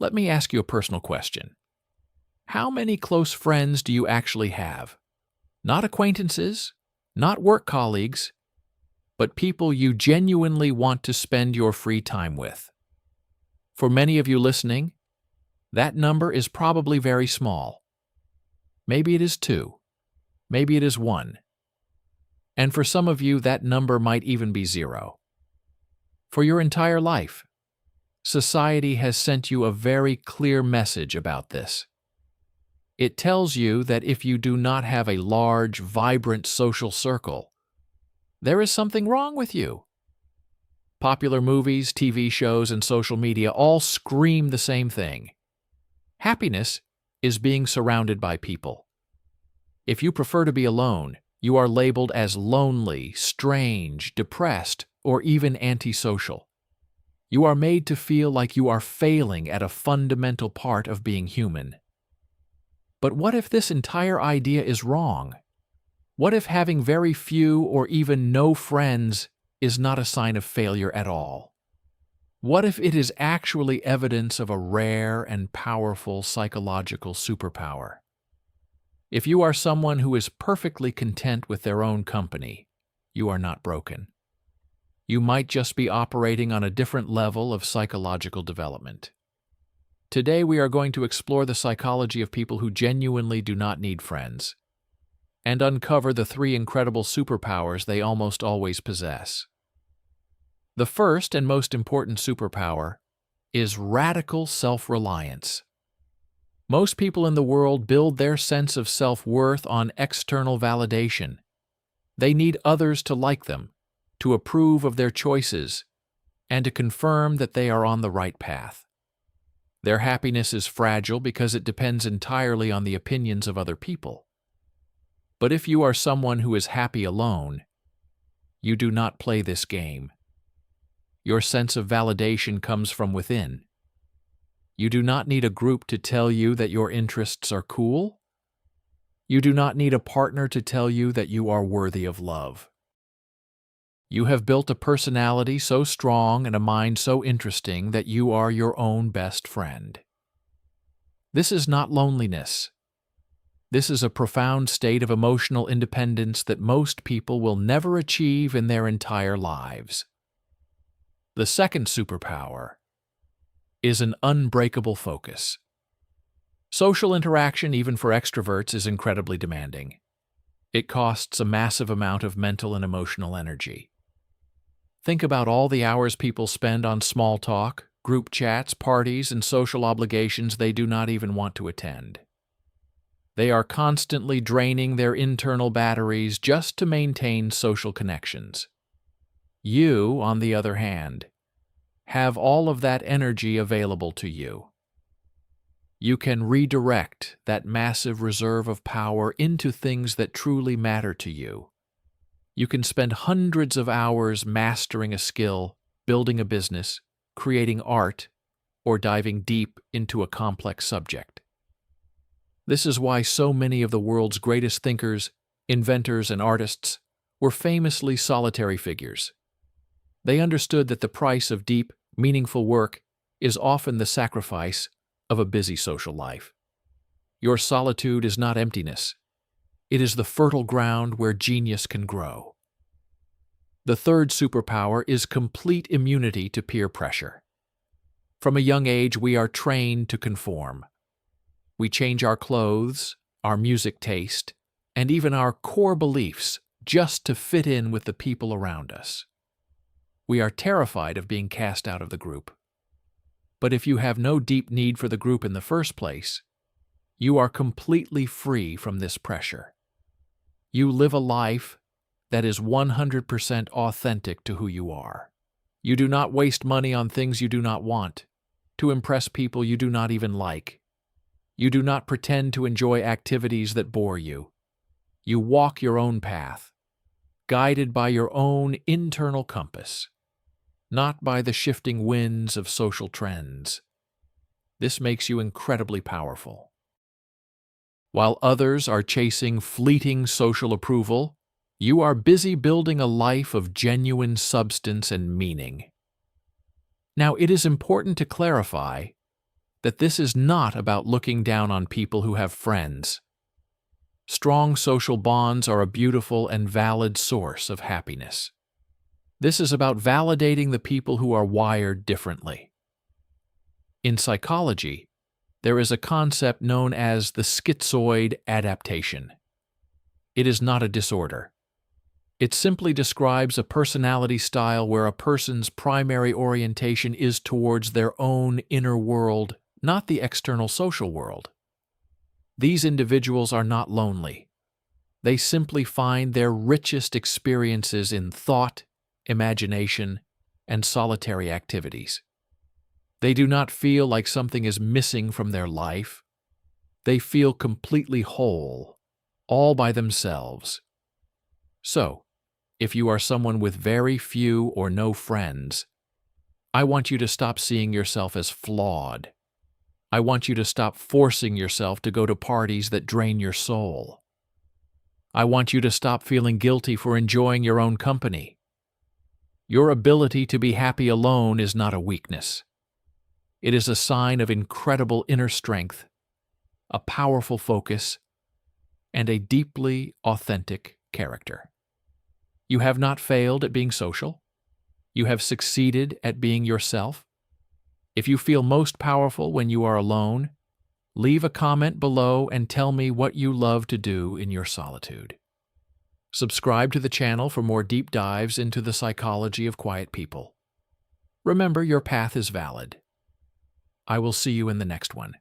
Let me ask you a personal question. How many close friends do you actually have? Not acquaintances, not work colleagues, but people you genuinely want to spend your free time with. For many of you listening, that number is probably very small. Maybe it is 2. Maybe it is 1. And for some of you, that number might even be 0. For your entire life, society has sent you a very clear message about this. It tells you that if you do not have a large, vibrant social circle, there is something wrong with you. Popular movies, TV shows, and social media all scream the same thing. Happiness is being surrounded by people. If you prefer to be alone, you are labeled as lonely, strange, depressed, or even antisocial. You are made to feel like you are failing at a fundamental part of being human. But what if this entire idea is wrong? What if having very few or even no friends is not a sign of failure at all? What if it is actually evidence of a rare and powerful psychological superpower? If you are someone who is perfectly content with their own company, you are not broken. You might just be operating on a different level of psychological development. Today we are going to explore the psychology of people who genuinely do not need friends, and uncover the 3 incredible superpowers they almost always possess. The first and most important superpower is radical self-reliance. Most people in the world build their sense of self-worth on external validation. They need others to like them, to approve of their choices, and to confirm that they are on the right path. Their happiness is fragile because it depends entirely on the opinions of other people. But if you are someone who is happy alone, you do not play this game. Your sense of validation comes from within. You do not need a group to tell you that your interests are cool. You do not need a partner to tell you that you are worthy of love. You have built a personality so strong and a mind so interesting that you are your own best friend. This is not loneliness. This is a profound state of emotional independence that most people will never achieve in their entire lives. The second superpower is an unbreakable focus. Social interaction, even for extroverts, is incredibly demanding. It costs a massive amount of mental and emotional energy. Think about all the hours people spend on small talk, group chats, parties, and social obligations they do not even want to attend. They are constantly draining their internal batteries just to maintain social connections. You, on the other hand, have all of that energy available to you. You can redirect that massive reserve of power into things that truly matter to you. You can spend hundreds of hours mastering a skill, building a business, creating art, or diving deep into a complex subject. This is why so many of the world's greatest thinkers, inventors, and artists were famously solitary figures. They understood that the price of deep, meaningful work is often the sacrifice of a busy social life. Your solitude is not emptiness. It is the fertile ground where genius can grow. The third superpower is complete immunity to peer pressure. From a young age, we are trained to conform. We change our clothes, our music taste, and even our core beliefs just to fit in with the people around us. We are terrified of being cast out of the group. But if you have no deep need for the group in the first place, you are completely free from this pressure. You live a life that is 100% authentic to who you are. You do not waste money on things you do not want, to impress people you do not even like. You do not pretend to enjoy activities that bore you. You walk your own path, guided by your own internal compass, not by the shifting winds of social trends. This makes you incredibly powerful. While others are chasing fleeting social approval, you are busy building a life of genuine substance and meaning. Now, it is important to clarify that this is not about looking down on people who have friends. Strong social bonds are a beautiful and valid source of happiness. This is about validating the people who are wired differently. In psychology, there is a concept known as the schizoid adaptation. It is not a disorder. It simply describes a personality style where a person's primary orientation is towards their own inner world, not the external social world. These individuals are not lonely. They simply find their richest experiences in thought, imagination, and solitary activities. They do not feel like something is missing from their life. They feel completely whole, all by themselves. So, if you are someone with very few or no friends, I want you to stop seeing yourself as flawed. I want you to stop forcing yourself to go to parties that drain your soul. I want you to stop feeling guilty for enjoying your own company. Your ability to be happy alone is not a weakness. It is a sign of incredible inner strength, a powerful focus, and a deeply authentic character. You have not failed at being social. You have succeeded at being yourself. If you feel most powerful when you are alone, leave a comment below and tell me what you love to do in your solitude. Subscribe to the channel for more deep dives into the psychology of quiet people. Remember, your path is valid. I will see you in the next one.